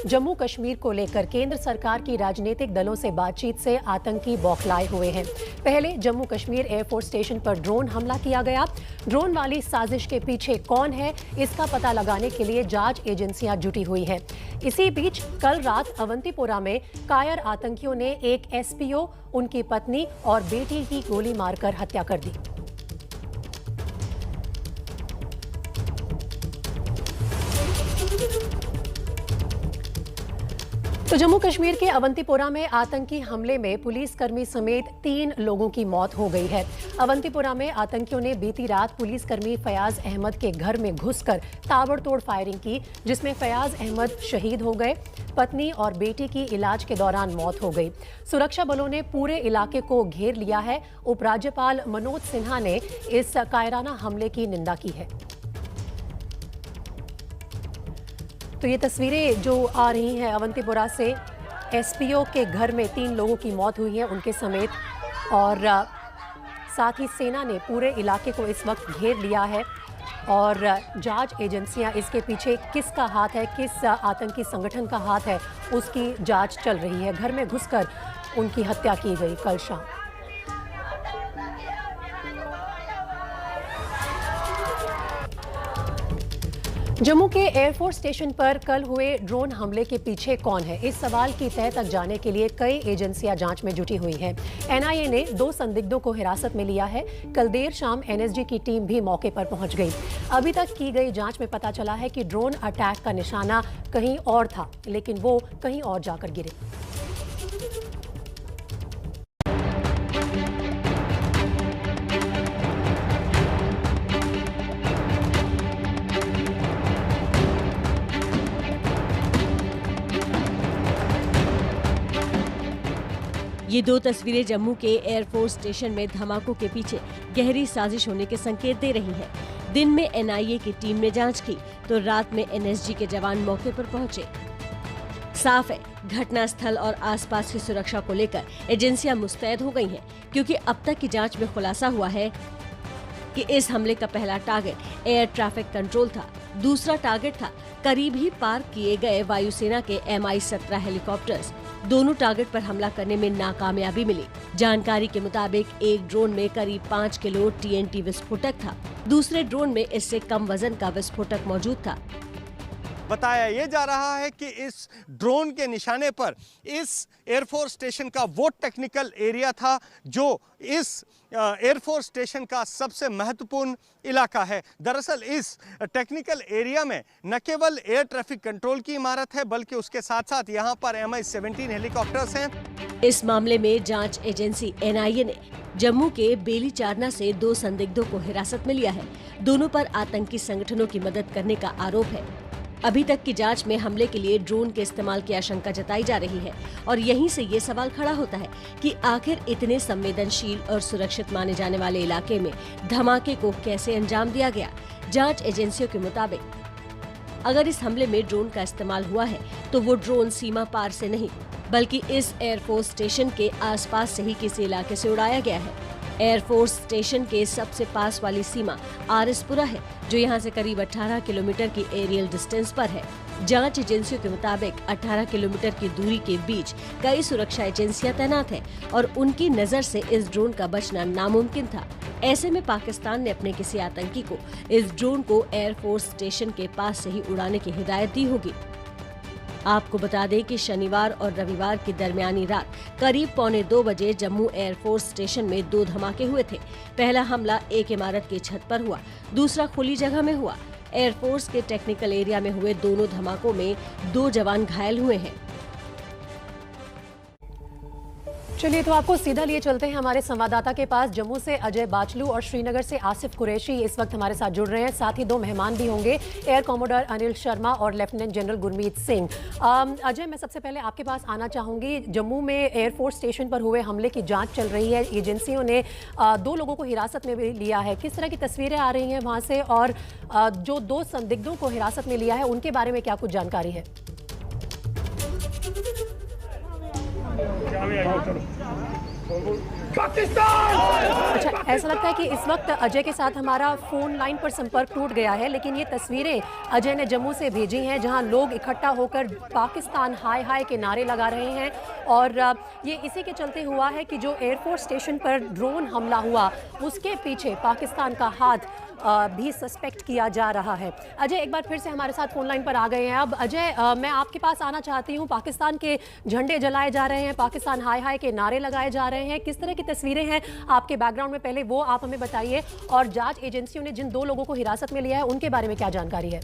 जम्मू कश्मीर को लेकर केंद्र सरकार की राजनीतिक दलों से बातचीत से आतंकी बौखलाए हुए हैं। पहले जम्मू कश्मीर एयरफोर्स स्टेशन पर ड्रोन हमला किया गया। ड्रोन वाली साजिश के पीछे कौन है, इसका पता लगाने के लिए जांच एजेंसियां जुटी हुई हैं। इसी बीच कल रात अवंतीपोरा में कायर आतंकियों ने एक एसपीओ, उनकी पत्नी और बेटी की गोली मारकर हत्या कर दी। तो जम्मू कश्मीर के अवंतीपोरा में आतंकी हमले में पुलिसकर्मी समेत 3 लोगों की मौत हो गई है। अवंतीपोरा में आतंकियों ने बीती रात पुलिसकर्मी फयाज अहमद के घर में घुसकर ताबड़तोड़ फायरिंग की, जिसमें फयाज अहमद शहीद हो गए। पत्नी और बेटी की इलाज के दौरान मौत हो गई। सुरक्षा बलों ने पूरे इलाके को घेर लिया है। उपराज्यपाल मनोज सिन्हा ने इस कायराना हमले की निंदा की है। तो ये तस्वीरें जो आ रही हैं अवंतीपोरा से, एसपीओ के घर में 3 लोगों की मौत हुई है, उनके समेत, और साथ ही सेना ने पूरे इलाके को इस वक्त घेर लिया है और जांच एजेंसियां इसके पीछे किसका हाथ है, किस आतंकी संगठन का हाथ है, उसकी जांच चल रही है। घर में घुसकर उनकी हत्या की गई कल शाम। जम्मू के एयरफोर्स स्टेशन पर कल हुए ड्रोन हमले के पीछे कौन है, इस सवाल की तह तक जाने के लिए कई एजेंसियां जांच में जुटी हुई हैं। एनआईए ने 2 संदिग्धों को हिरासत में लिया है। कल देर शाम एनएसजी की टीम भी मौके पर पहुंच गई। अभी तक की गई जांच में पता चला है कि ड्रोन अटैक का निशाना कहीं और था, लेकिन वो कहीं और जाकर गिरे। ये 2 तस्वीरें जम्मू के एयरफोर्स स्टेशन में धमाकों के पीछे गहरी साजिश होने के संकेत दे रही हैं। दिन में एनआईए की टीम ने जांच की तो रात में एनएसजी के जवान मौके पर पहुंचे। साफ है, घटनास्थल और आसपास की सुरक्षा को लेकर एजेंसियां मुस्तैद हो गई हैं, क्योंकि अब तक की जांच में खुलासा हुआ है कि इस हमले का पहला टारगेट एयर ट्रैफिक कंट्रोल था। दूसरा टारगेट था करीब ही पार्क किए गए वायुसेना के MI-17 हेलीकॉप्टर्स। दोनों टारगेट पर हमला करने में नाकामयाबी मिली। जानकारी के मुताबिक एक ड्रोन में करीब 5 किलो TNT विस्फोटक था, दूसरे ड्रोन में इससे कम वजन का विस्फोटक मौजूद था। बताया ये जा रहा है कि इस ड्रोन के निशाने पर इस एयरफोर्स स्टेशन का वो टेक्निकल एरिया था जो इस एयरफोर्स स्टेशन का सबसे महत्वपूर्ण इलाका है। दरअसल इस टेक्निकल एरिया में न केवल एयर ट्रैफिक कंट्रोल की इमारत है, बल्कि उसके साथ साथ यहाँ पर MI-17 हेलीकॉप्टर्स हैं। इस मामले में जांच एजेंसी एनआईए ने जम्मू के बेली चारना से 2 संदिग्धों को हिरासत में लिया है। दोनों पर आतंकी संगठनों की मदद करने का आरोप है। अभी तक की जांच में हमले के लिए ड्रोन के इस्तेमाल की आशंका जताई जा रही है और यहीं से ये सवाल खड़ा होता है कि आखिर इतने संवेदनशील और सुरक्षित माने जाने वाले इलाके में धमाके को कैसे अंजाम दिया गया। जांच एजेंसियों के मुताबिक अगर इस हमले में ड्रोन का इस्तेमाल हुआ है तो वो ड्रोन सीमा पार से नहीं, बल्कि इस एयरफोर्स स्टेशन के आसपास से ही किसी इलाके से उड़ाया गया है। एयरफोर्स स्टेशन के सबसे पास वाली सीमा आरएसपुरा है, जो यहां से करीब 18 किलोमीटर की एरियल डिस्टेंस पर है। जांच एजेंसियों के मुताबिक 18 किलोमीटर की दूरी के बीच कई सुरक्षा एजेंसियां तैनात हैं और उनकी नजर से इस ड्रोन का बचना नामुमकिन था। ऐसे में पाकिस्तान ने अपने किसी आतंकी को इस ड्रोन को एयरफोर्स स्टेशन के पास से ही उड़ाने की हिदायत दी होगी। आपको बता दें कि शनिवार और रविवार की दरमियानी रात करीब 1:45 बजे जम्मू एयरफोर्स स्टेशन में 2 धमाके हुए थे। पहला हमला एक इमारत की छत पर हुआ, दूसरा खुली जगह में हुआ। एयरफोर्स के टेक्निकल एरिया में हुए दोनों धमाकों में 2 जवान घायल हुए हैं। चलिए तो आपको सीधा लिए चलते हैं हमारे संवाददाता के पास। जम्मू से अजय बाचलू और श्रीनगर से आसिफ कुरैशी इस वक्त हमारे साथ जुड़ रहे हैं। साथ ही 2 मेहमान भी होंगे, एयर कॉमोडर अनिल शर्मा और लेफ्टिनेंट जनरल गुरमीत सिंह। अजय, मैं सबसे पहले आपके पास आना चाहूंगी। जम्मू में एयरफोर्स स्टेशन पर हुए हमले की जांच चल रही है। एजेंसियों ने 2 लोगों को हिरासत में भी लिया है। किस तरह की तस्वीरें आ रही हैं वहां से, और जो 2 संदिग्धों को हिरासत में लिया है उनके बारे में क्या कुछ जानकारी है? अच्छा, ऐसा लगता है कि इस वक्त अजय के साथ हमारा फोन लाइन पर संपर्क टूट गया है, लेकिन ये तस्वीरें अजय ने जम्मू से भेजी हैं जहां लोग इकट्ठा होकर पाकिस्तान हाय हाय के नारे लगा रहे हैं। और ये इसी के चलते हुआ है कि जो एयरफोर्स स्टेशन पर ड्रोन हमला हुआ उसके पीछे पाकिस्तान का हाथ भी सस्पेक्ट किया जा रहा है। अजय एक बार फिर से हमारे साथ फोन लाइन पर आ गए हैं। अब अजय, मैं आपके पास आना चाहती हूँ। पाकिस्तान के झंडे जलाए जा रहे हैं, पाकिस्तान हाय हाय के नारे लगाए जा रहे हैं। किस तरह की तस्वीरें हैं आपके बैकग्राउंड में, पहले वो आप हमें बताइए। और जांच एजेंसियों ने जिन 2 लोगों को हिरासत में लिया है उनके बारे में क्या जानकारी है?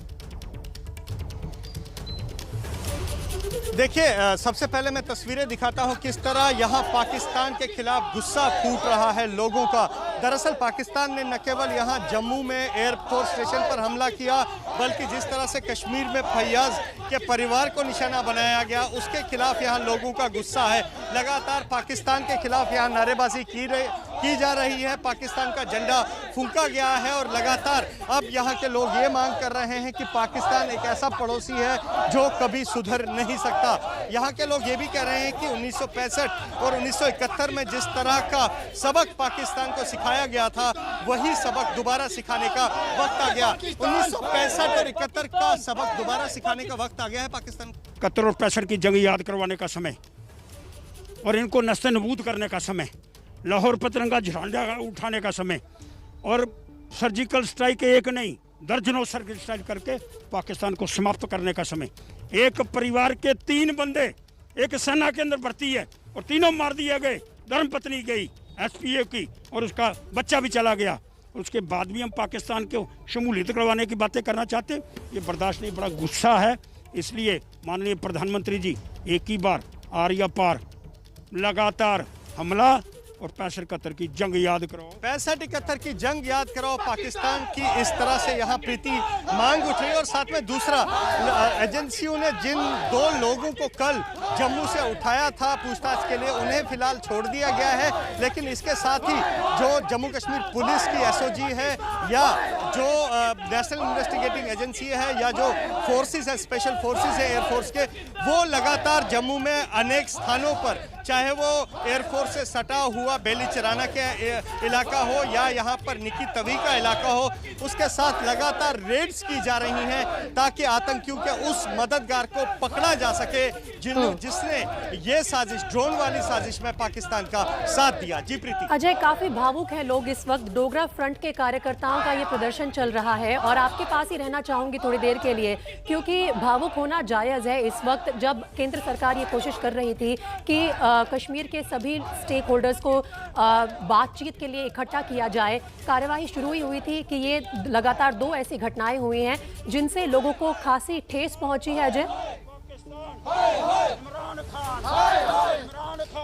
देखिए, सबसे पहले मैं तस्वीरें दिखाता हूं किस तरह यहां पाकिस्तान के खिलाफ गुस्सा फूट रहा है लोगों का। दरअसल पाकिस्तान ने न केवल यहां जम्मू में एयरफोर्स स्टेशन पर हमला किया, बल्कि जिस तरह से कश्मीर में फैयाज के परिवार को निशाना बनाया गया उसके खिलाफ यहां लोगों का गुस्सा है। लगातार पाकिस्तान के खिलाफ यहां नारेबाजी की जा रही है, पाकिस्तान का झंडा फूंका गया है और लगातार अब यहाँ के लोग ये मांग कर रहे हैं कि पाकिस्तान एक ऐसा पड़ोसी है जो कभी सुधर नहीं सकता। यहाँ के लोग ये भी कह रहे हैं कि 1965 और 1971 में जिस तरह का सबक पाकिस्तान को सिखाया गया था वही सबक दोबारा सिखाने का वक्त आ गया। 1965 और 71 का सबक दोबारा सिखाने का वक्त आ गया है पाकिस्तान। 71 और 65 की जंग याद करवाने का समय और इनको नस्ते नबूद करने का समय, लाहौर पर तिरंगा झंडा उठाने का समय और सर्जिकल स्ट्राइक एक नहीं दर्जनों सर्जिकल स्ट्राइक करके पाकिस्तान को समाप्त करने का समय। एक परिवार के 3 बंदे एक सेना के अंदर भर्ती है और तीनों मार दिए गए। धर्मपत्नी गई SPA की और उसका बच्चा भी चला गया। उसके बाद भी हम पाकिस्तान को शमूलियत करवाने की बातें करना चाहते हैं, ये बर्दाश्त नहीं। बड़ा गुस्सा है, इसलिए माननीय प्रधानमंत्री जी एक ही बार आर्या पार लगातार हमला और 65-71 की जंग याद करो, 65-71 की जंग याद करो। पाकिस्तान की इस तरह से यहाँ प्रीति मांग उठ रही है। और साथ में दूसरा, एजेंसियों ने जिन 2 लोगों को कल जम्मू से उठाया था पूछताछ के लिए उन्हें फिलहाल छोड़ दिया गया है, लेकिन इसके साथ ही जो जम्मू कश्मीर पुलिस की SOG है या जो नेशनल इन्वेस्टिगेटिंग एजेंसी है या जो फोर्सेस है, स्पेशल फोर्सेस है एयरफोर्स के, वो लगातार जम्मू में अनेक स्थानों पर, चाहे वो एयरफोर्स से सटा हुआ बेलीचराना के इलाका हो या यहाँ पर निकी तवी का इलाका हो, उसके साथ लगातार रेड्स की जा रही हैं ताकि आतंकियों के उस मददगार को पकड़ा जा सके जिसने ये साजिश, ड्रोन वाली साजिश में पाकिस्तान का साथ दिया। जी प्रीति। अजय, काफी भावुक है लोग इस वक्त। डोगरा फ्रंट के कार्यकर्ताओं का ये प्रदर्शन चल रहा है और आपके पास ही रहना चाहूंगी थोड़ी देर के लिए, क्योंकि भावुक होना जायज है इस वक्त जब केंद्र सरकार ये कोशिश कर रही थी कि कश्मीर के सभी स्टेक होल्डर्स को बातचीत के लिए इकट्ठा किया जाए। कार्यवाही शुरू ही हुई थी कि ये लगातार 2 ऐसी घटनाएं हुई हैं जिनसे लोगों को खासी ठेस पहुंची है। अजय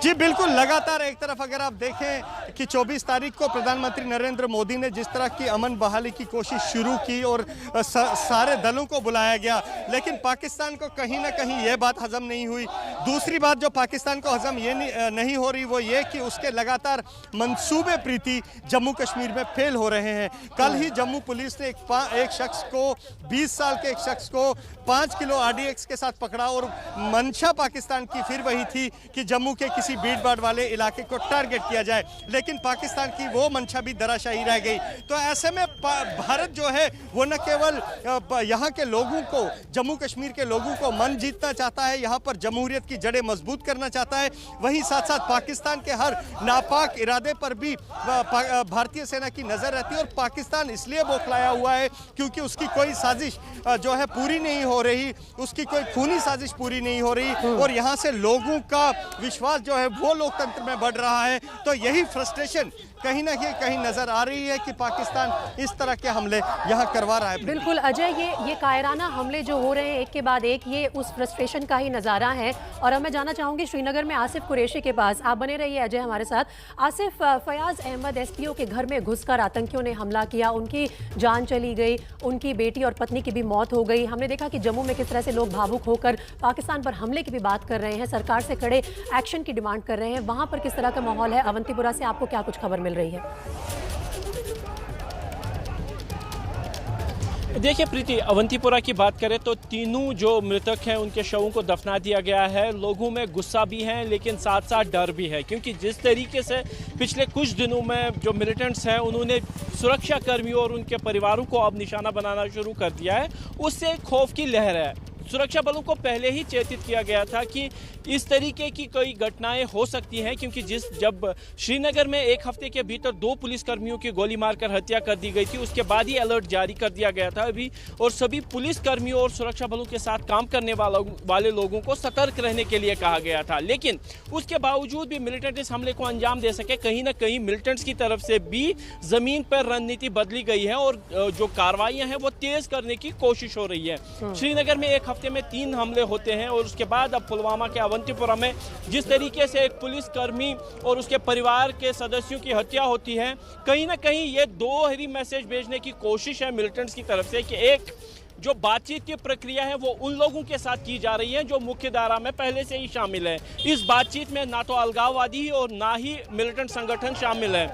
जी बिल्कुल, लगातार एक तरफ अगर आप देखें कि 24 तारीख को प्रधानमंत्री नरेंद्र मोदी ने जिस तरह की अमन बहाली की कोशिश शुरू की और सारे दलों को बुलाया गया, लेकिन पाकिस्तान को कहीं ना कहीं यह बात हजम नहीं हुई। दूसरी बात जो पाकिस्तान को हजम ये नहीं हो रही वो ये कि उसके लगातार मंसूबे प्रीति जम्मू कश्मीर में फेल हो रहे हैं। कल ही जम्मू पुलिस ने एक शख्स को, 20 साल के एक शख्स को 5 किलो RDX के साथ पकड़ा और मंशा पाकिस्तान की फिर वही थी कि जम्मू के किसी भीड़ भाड़ वाले इलाके को टारगेट किया जाए, लेकिन पाकिस्तान की वो मंशा भी धराशायी रह गई। तो ऐसे में भारत जो है वो न केवल यहाँ के लोगों को, जम्मू कश्मीर के लोगों को मन जीतना चाहता है, यहाँ पर जमहूरियत की जड़ें मजबूत करना चाहता है, वहीं साथ साथ पाकिस्तान के हर नापाक इरादे पर भी भारतीय सेना की नजर रहती है। और पाकिस्तान इसलिए बौखलाया हुआ है क्योंकि उसकी कोई साजिश जो है पूरी नहीं हो रही, उसकी कोई खूनी साजिश पूरी नहीं हो रही और यहाँ से लोगों का विश्वास जो है वो लोकतंत्र में बढ़ रहा है। तो यही फ्रस्ट्रेशन कहीं ना कहीं नजर आ रही है कि पाकिस्तान इस तरह के हमले यहाँ करवा रहा है। बिल्कुल अजय, ये कायराना हमले जो हो रहे हैं एक के बाद एक, ये उस फ्रस्ट्रेशन का ही नज़ारा है। और अब मैं जाना चाहूँगी श्रीनगर में आसिफ कुरैशी के पास। आप बने रहिए अजय हमारे साथ। आसिफ, फयाज अहमद SPO के घर में घुसकर आतंकियों ने हमला किया, उनकी जान चली गई, उनकी बेटी और पत्नी की भी मौत हो गई। हमने देखा कि जम्मू में किस तरह से लोग भावुक होकर पाकिस्तान पर हमले की भी बात कर रहे हैं, सरकार से कड़े एक्शन की डिमांड कर रहे हैं। वहाँ पर किस तरह का माहौल है? अवंतीपुरा से आपको क्या कुछ खबर मिल रही है? देखिए प्रीति, अवंतीपुरा की बात करें तो तीनों जो मृतक हैं उनके शवों को दफना दिया गया है। लोगों में गुस्सा भी है लेकिन साथ साथ डर भी है, क्योंकि जिस तरीके से पिछले कुछ दिनों में जो मिलिटेंट्स हैं उन्होंने सुरक्षा कर्मियों और उनके परिवारों को अब निशाना बनाना शुरू कर दिया है, उससे एक खौफ की लहर है। सुरक्षा बलों को पहले ही चेतित किया गया था कि इस तरीके की कई घटनाएं हो सकती हैं, क्योंकि जब श्रीनगर में एक हफ्ते के भीतर 2 पुलिसकर्मियों की गोली मारकर हत्या कर दी गई थी, उसके बाद ही अलर्ट जारी कर दिया गया था अभी, और सभी पुलिसकर्मियों और सुरक्षा बलों के साथ काम करने वाले लोगों को सतर्क रहने के लिए कहा गया था। लेकिन उसके बावजूद भी मिलिटेंट इस हमले को अंजाम दे सके। कहीं ना कहीं मिलिटेंट्स की तरफ से भी जमीन पर रणनीति बदली गई है और जो कार्रवाइयां हैं वो तेज करने की कोशिश हो रही है। श्रीनगर में एक हफ्ते में 3 हमले होते हैं और उसके बाद अब पुलवामा के अवंतीपुरा में जिस तरीके से एक पुलिसकर्मी और उसके परिवार के सदस्यों की हत्या होती है, कहीं ना कहीं ये दोहरी मैसेज भेजने की कोशिश है मिलिटेंट्स की तरफ से कि एक जो बातचीत की प्रक्रिया है वो उन लोगों के साथ की जा रही है जो मुख्य धारा में पहले से ही शामिल है। इस बातचीत में ना तो अलगाववादी और ना ही मिलिटेंट संगठन शामिल है।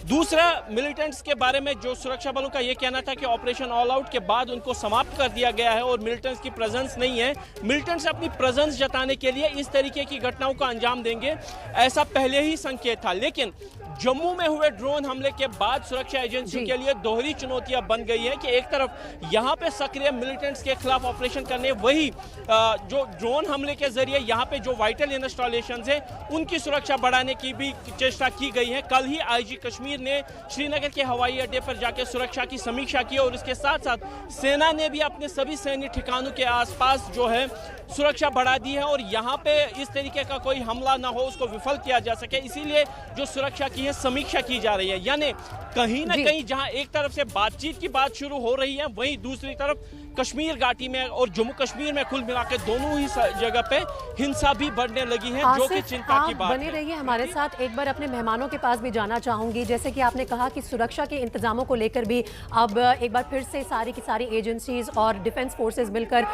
दूसरा, मिलिटेंट्स के बारे में जो सुरक्षा बलों का ये कहना था कि ऑपरेशन ऑल आउट के बाद उनको समाप्त कर दिया गया है और मिलिटेंट्स की प्रेजेंस नहीं है। मिलिटेंट्स अपनी प्रेजेंस जताने के लिए इस तरीके की घटनाओं को अंजाम देंगे, ऐसा पहले ही संकेत था। लेकिन जम्मू में हुए ड्रोन हमले के बाद सुरक्षा एजेंसियों के लिए दोहरी चुनौतियां बन गई है कि एक तरफ यहां पे सक्रिय मिलिटेंट्स के खिलाफ ऑपरेशन करने, वही जो ड्रोन हमले के जरिए यहां पे जो वाइटल इंस्टॉलेशंस हैं उनकी सुरक्षा बढ़ाने की भी चेष्टा की गई है। कल ही आईजी कश्मीर ने श्रीनगर के हवाई अड्डे पर जाकर सुरक्षा की समीक्षा की और इसके साथ साथ सेना ने भी अपने सभी सैन्य ठिकानों के आसपास जो है सुरक्षा बढ़ा दी है और यहाँ पे इस तरीके का कोई हमला ना हो, उसको विफल किया जा सके, इसीलिए जो सुरक्षा की है समीक्षा की जा रही है। यानी कहीं ना कहीं जहां एक तरफ से बातचीत की बात शुरू हो रही है, वहीं दूसरी तरफ कश्मीर घाटी में और जम्मू कश्मीर में कुल मिलाकर दोनों ही जगह पे हिंसा भी बढ़ने लगी है, जो कि चिंता की बात है। बने रहिए हमारे साथ। एक बार अपने मेहमानों के पास भी जाना चाहूंगी। जैसे कि आपने कहा कि सुरक्षा के इंतजामों को लेकर भी अब एक बार फिर से सारी की सारी एजेंसीज और डिफेंस फोर्सेज मिलकर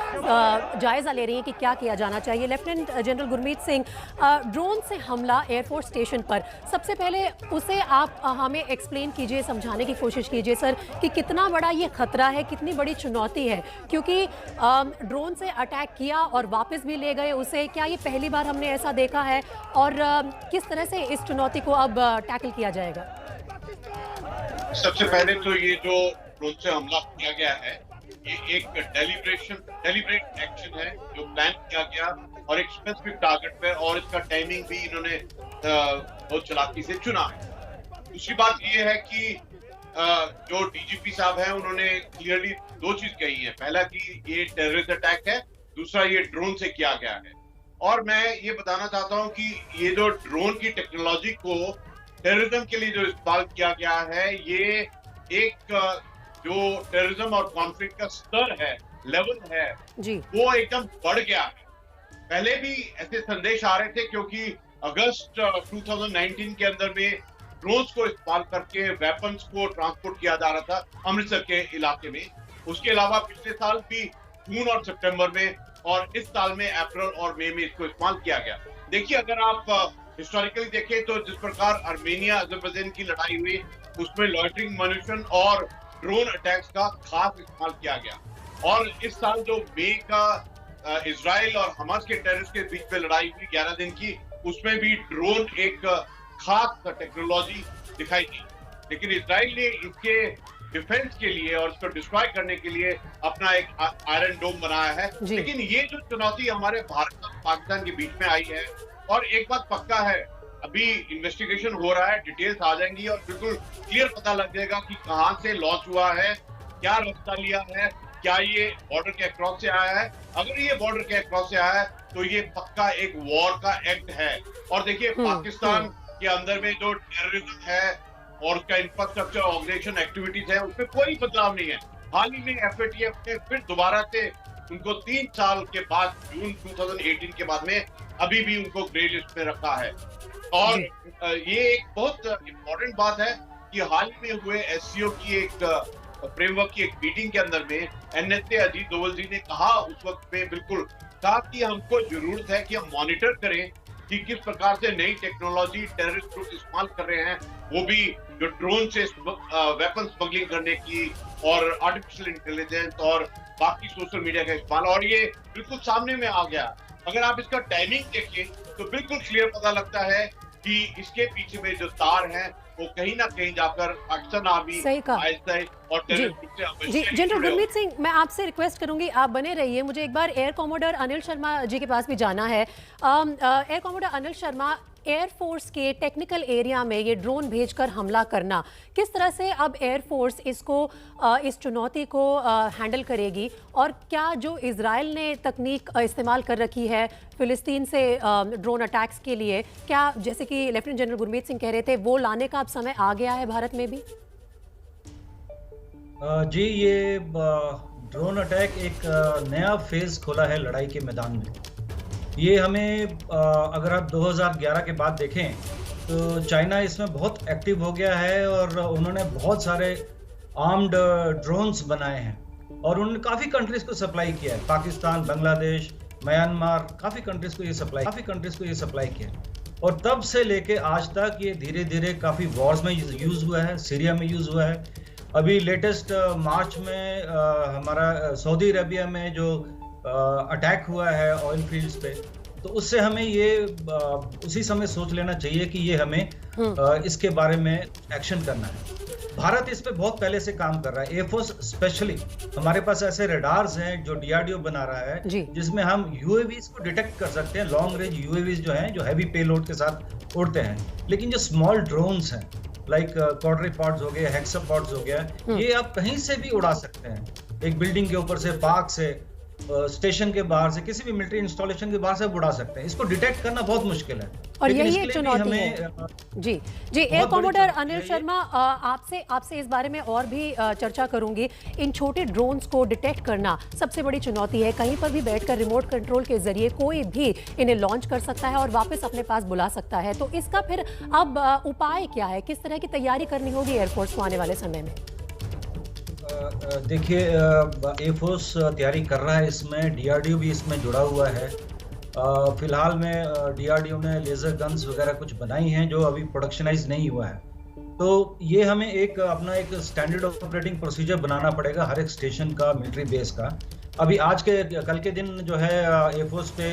जायजा ले रही हैं कि क्या किया जाना चाहिए। Lieutenant general Gurmeet Singh, drone से हमला एयरफोर्स स्टेशन पर, सबसे पहले उसे आप हमें एक्सप्लेन कीजिए, समझाने की कोशिश कीजिए सर कि कितना बड़ा ये खतरा है, कितनी बड़ी चुनौती है, क्योंकि ड्रोन से अटैक किया और वापस भी ले गए उसे। क्या ये पहली बार हमने ऐसा देखा है और किस तरह से इस चुनौती को अब टैकल किया जाएगा? सबसे पहले तो ये जो ड्रोन से हमला किया गया है, ये एक डेलिब्रेट एक्शन है जो प्लान किया गया और एक स्पेसिफिक टारगेट पे, और इसका टाइमिंग भी इन्होंने बहुत चालाकी से चुना है। दूसरी बात ये है कि जो डीजीपी साहब हैं उन्होंने क्लियरली 2 चीज कही है। पहला कि ये टेररिस्ट अटैक है, दूसरा ये ड्रोन से किया गया है। और मैं ये बताना चाहता हूं कि ये जो ड्रोन की टेक्नोलॉजी को टेररिज्म के लिए जो इस्तेमाल किया गया है, ये एक जो टेररिज्म और कॉन्फ्लिक्ट का स्तर है, लेवल है जी, वो एकदम बढ़ गया है। पहले भी ऐसे संदेश आ रहे थे क्योंकि अगस्त 2019 के अंदर में ड्रोन्स को इस्तेमाल करके वेपन्स को ट्रांसपोर्ट किया जा रहा था अमृतसर के इलाके में। उसके अलावा पिछले साल भी जून और सितंबर में, और इस साल में अप्रैल और मई में इसको इस्तेमाल किया गया। देखिए, अगर आप हिस्टोरिकली देखें तो जिस प्रकार आर्मेनिया अजरबैजान की लड़ाई हुई, उसमें लॉइटरिंग म्यूनिशन और ड्रोन अटैक्स का खास इस्तेमाल किया गया। और इस साल जो मई का इजराइल और हमास के टेररिस्ट के बीच में लड़ाई हुई 11 दिन की, उसमें भी ड्रोन एक खास टेक्नोलॉजी दिखाई दी। लेकिन इजराइल ने इसके डिफेंस के लिए और इसको डिस्ट्रॉय करने के लिए अपना एक आयरन डोम बनाया है। लेकिन ये जो चुनौती हमारे भारत और पाकिस्तान के बीच में आई है, और एक बात पक्का है, अभी इन्वेस्टिगेशन हो रहा है, डिटेल्स आ जाएंगी और बिल्कुल क्लियर पता लग जाएगा कि कहां से लॉन्च हुआ है, क्या रास्ता लिया है, क्या ये बॉर्डर के अक्रॉस से आया है। अगर ये बॉर्डर के अक्रॉस से आया है तो ये पक्का एक वॉर का एक्ट है। और देखिए, पाकिस्तान के अंदर में जो टेररिज्म है और उसका इंफ्रास्ट्रक्चर ऑर्गेनाइजेशन एक्टिविटीज है, उसमें कोई बदलाव नहीं है। हाल ही में FATF ने फिर दोबारा से उनको 3 साल के बाद, जून 2018 के बाद में अभी भी उनको ग्रे लिस्ट में रखा है। और ये एक बहुत इम्पोर्टेंट बात है कि हाल ही में हुए SCO की एक फ्रेमवर्क की एक मीटिंग के अंदर में NSA अजीत डोवल जी ने कहा उस वक्त में, बिल्कुल कहा कि हमको जरूरत है कि हम मॉनिटर करें कि किस प्रकार से नई टेक्नोलॉजी टेररिस्ट ग्रुप इस्तेमाल कर रहे हैं, वो भी जो ड्रोन से वेपन स्मगलिंग करने की और आर्टिफिशियल इंटेलिजेंस और बाकी सोशल मीडिया का इस्तेमाल, और ये बिल्कुल सामने में आ गया। अगर आप इसका टाइमिंग देखें तो बिल्कुल क्लियर पता लगता है कि इसके पीछे में जो तार हैं वो कहीं ना कहीं जाकर पाकिस्तान आर्मी, आईएसआई और टेररिस्ट ग्रुप से जी जनरल गुरमीत सिंह, मैं आपसे रिक्वेस्ट करूंगी आप बने रहिए, मुझे एक बार एयर कॉमोडर अनिल शर्मा जी के पास भी जाना है। Air commodore Anil Sharma, air force के टेक्निकल एरिया में ये ड्रोन भेजकर हमला करना, किस तरह से अब एयरफोर्स इसको इस चुनौती को हैंडल करेगी, और क्या जो इजराइल ने तकनीक इस्तेमाल कर रखी है फिलिस्तीन से ड्रोन अटैक्स के लिए, क्या जैसे कि लेफ्टिनेंट जनरल गुरमीत सिंह कह रहे थे वो लाने का अब समय आ गया है भारत में भी? जी, ये ड्रोन अटैक एक नया फेज खोला है लड़ाई के मैदान में। ये हमें अगर आप 2011 के बाद देखें तो चाइना इसमें बहुत एक्टिव हो गया है और उन्होंने बहुत सारे आर्म्ड ड्रोन्स बनाए हैं और उन्होंने काफ़ी कंट्रीज को सप्लाई किया है। पाकिस्तान, बांग्लादेश, म्यांमार, काफ़ी कंट्रीज को ये सप्लाई किया है। और तब से लेके आज तक ये धीरे धीरे काफ़ी वॉर्स में यूज़ हुआ है, सीरिया में यूज़ हुआ है। अभी लेटेस्ट मार्च में हमारा सऊदी अरेबिया में जो अटैक हुआ है ऑयल फील्ड्स पे, तो उससे हमें ये उसी समय सोच लेना चाहिए कि ये हमें इसके बारे में एक्शन करना है। भारत इस पे बहुत पहले से काम कर रहा है। एयरफोर्स स्पेशली हमारे पास ऐसे रडार्स हैं जो डीआरडीओ बना रहा है, जिसमें हम यूएवीज को डिटेक्ट कर सकते हैं। लॉन्ग रेंज यूएवीज जो हैं, जो हैवी पेलोड के साथ उड़ते हैं, लेकिन जो स्मॉल ड्रोन्स हैं लाइक क्वाड्रीपॉड्स हो गए, हेक्सापॉड्स हो गया, ये आप कहीं से भी उड़ा सकते हैं। एक बिल्डिंग के ऊपर से, पार्क से, स्टेशन के बाहर से, किसी भी मिलिट्री इंस्टॉलेशन के बाहर से उड़ा सकते हैं। इसको डिटेक्ट करना बहुत मुश्किल है और यही एक चुनौती है। जी एयर कॉमोडर अनिल शर्मा, आपसे इस बारे में और भी चर्चा करूंगी। इन छोटे ड्रोन्स को डिटेक्ट करना सबसे बड़ी चुनौती है। कहीं पर भी बैठकर रिमोट कंट्रोल के जरिए कोई भी इन्हें लॉन्च कर सकता है और वापस अपने पास बुला सकता है। तो इसका फिर अब उपाय क्या है, किस तरह की तैयारी करनी होगी एयरफोर्स को आने वाले समय में? देखिए, एयरफोर्स तैयारी कर रहा है, इसमें डीआरडीओ भी इसमें जुड़ा हुआ है। फिलहाल में डीआरडीओ ने लेजर गन्स वगैरह कुछ बनाई हैं जो अभी प्रोडक्शनाइज नहीं हुआ है। तो ये हमें अपना एक स्टैंडर्ड ऑपरेटिंग प्रोसीजर बनाना पड़ेगा हर एक स्टेशन का, मिलिट्री बेस का। अभी कल के दिन जो है एयरफोर्स पे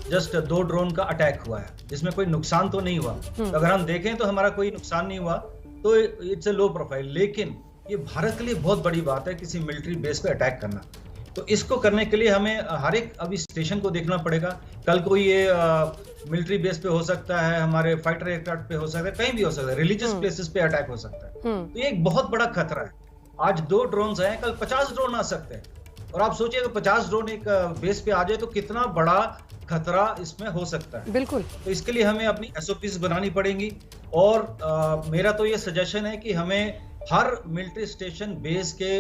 जस्ट 2 ड्रोन का अटैक हुआ है, जिसमें कोई नुकसान तो नहीं हुआ। तो अगर हम देखें तो हमारा कोई नुकसान नहीं हुआ, तो इट्स ए लो प्रोफाइल। लेकिन ये भारत के लिए बहुत बड़ी बात है किसी मिलिट्री बेस पे अटैक करना। तो इसको करने के लिए हमें हर एक अभी स्टेशन को देखना पड़ेगा। कल को ये मिलिट्री बेस पे हो सकता है, हमारे फाइटर एयरक्राफ्ट पे हो सकता है, कहीं भी हो सकता है, रिलीजियस प्लेसेस पे अटैक हो सकता है। तो ये एक बहुत बड़ा खतरा है। आज 2 ड्रोन आए, कल 50 ड्रोन आ सकते हैं। और आप सोचिए अगर 50 ड्रोन एक बेस पे आ जाए तो कितना बड़ा खतरा इसमें हो सकता है। बिल्कुल। तो इसके लिए हमें अपनी SOPs बनानी पड़ेंगी। और मेरा तो ये सजेशन है कि हमें हर मिलिट्री स्टेशन बेस के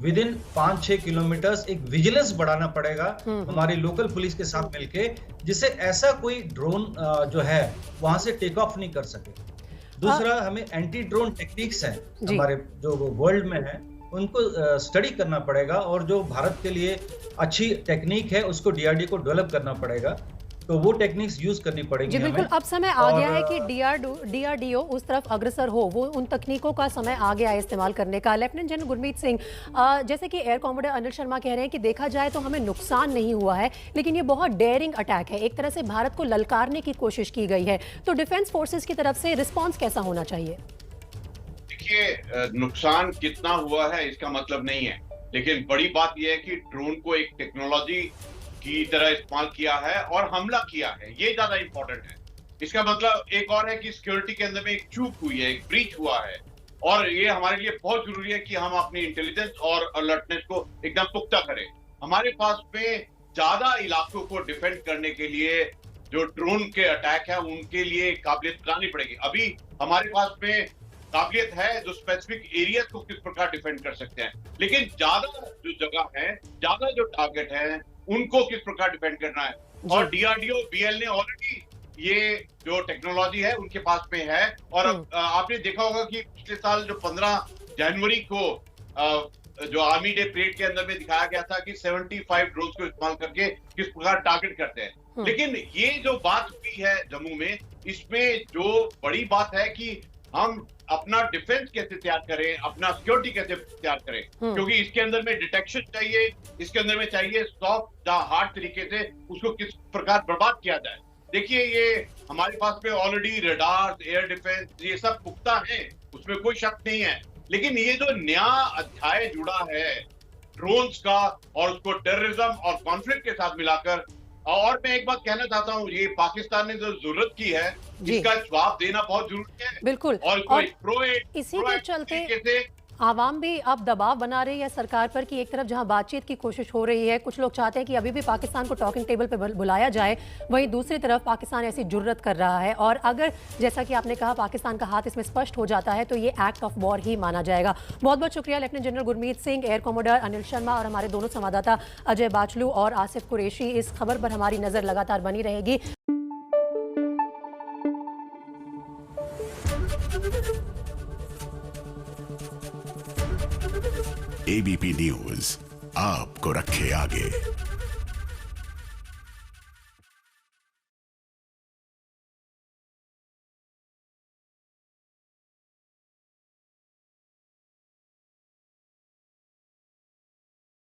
विद इन 5-6 किलोमीटर एक विजिलेंस बढ़ाना पड़ेगा हमारी लोकल पुलिस के साथ मिलके, जिससे ऐसा कोई ड्रोन जो है वहां से टेक ऑफ नहीं कर सके। दूसरा, हमें एंटी ड्रोन टेक्निक्स हैं हमारे जो वर्ल्ड में है, उनको स्टडी करना पड़ेगा और जो भारत के लिए अच्छी टेक्निक है उसको डीआरडीओ को डेवलप करना पड़ेगा। तो वो टेक्निक्स यूज करनी पड़ेगी। जी बिल्कुल, अब समय आ गया है कि डीआरडीओ उस तरफ अग्रसर हो, वो उन तकनीकों का समय आ गया है इस्तेमाल करने का। लेफ्टिनेंट जनरल गुरमीत सिंह, जैसे कि एयर कॉमोडर अनिल शर्मा कह रहे हैं कि देखा जाए तो हमें नुकसान नहीं हुआ है, लेकिन ये बहुत डेयरिंग अटैक है, एक तरह से भारत को ललकारने की कोशिश की गई है। तो डिफेंस फोर्सेस की तरफ से रिस्पॉन्स कैसा होना चाहिए? देखिए, नुकसान कितना हुआ है इसका मतलब नहीं है, लेकिन बड़ी बात यह है कि ड्रोन को एक टेक्नोलॉजी की तरह इस्तेमाल किया है और हमला किया है, ये ज्यादा इंपॉर्टेंट है। इसका मतलब एक और है कि सिक्योरिटी के अंदर में एक चूक हुई है, एक ब्रीच हुआ है, और ये हमारे लिए बहुत जरूरी है कि हम अपनी इंटेलिजेंस और अलर्टनेस को एकदम पुख्ता करें। हमारे पास में ज्यादा इलाकों को डिफेंड करने के लिए जो ड्रोन के अटैक है उनके लिए काबिलियत बनानी पड़ेगी। अभी हमारे पास में काबिलियत है जो स्पेसिफिक एरिया को किस प्रकार डिफेंड कर सकते हैं, लेकिन ज्यादा जो जगह है, ज्यादा जो टारगेट है, उनको किस प्रकार डिफेंड करना है। और डीआरडीओ, बीएल ने ऑलरेडी ये जो टेक्नोलॉजी है उनके पास में है। और आपने देखा होगा कि पिछले साल जो 15 जनवरी को जो आर्मी डे परेड के अंदर में दिखाया गया था कि 75 ड्रोन्स को इस्तेमाल करके किस प्रकार टारगेट करते हैं। लेकिन ये जो बात हुई हुई है जम्मू में, इसमें जो बड़ी बात है कि हम अपना डिफेंस कैसे तैयार करें, अपना सिक्योरिटी कैसे तैयार करें, क्योंकि इसके अंदर में डिटेक्शन चाहिए, इसके अंदर में चाहिए सॉफ्ट या हार्ड तरीके से उसको किस प्रकार बर्बाद किया जाए। देखिए, ये हमारे पास में ऑलरेडी रडार, एयर डिफेंस, ये सब पुख्ता है, उसमें कोई शक नहीं है। लेकिन ये जो नया अध्याय जुड़ा है ड्रोन्स का और उसको टेररिज्म और कॉन्फ्लिक्ट के साथ मिलाकर, और मैं एक बात कहना चाहता हूँ, ये पाकिस्तान ने जो जरूरत की है इसका जवाब देना बहुत जरूरी है। बिल्कुल। और इसी के चलते आवाम भी अब दबाव बना रही है सरकार पर कि एक तरफ जहां बातचीत की कोशिश हो रही है, कुछ लोग चाहते हैं कि अभी भी पाकिस्तान को टॉकिंग टेबल पर बुलाया जाए, वहीं दूसरी तरफ पाकिस्तान ऐसी जुर्रत कर रहा है। और अगर जैसा कि आपने कहा पाकिस्तान का हाथ इसमें स्पष्ट हो जाता है तो ये एक्ट ऑफ वॉर ही माना जाएगा। बहुत बहुत शुक्रिया lieutenant general Gurmeet Singh, air commodore Anil Sharma और हमारे दोनों संवाददाता अजय बाचलू और आसिफ कुरैशी। इस खबर पर हमारी नजर लगातार बनी रहेगी। एबीपी न्यूज आपको रखे आगे।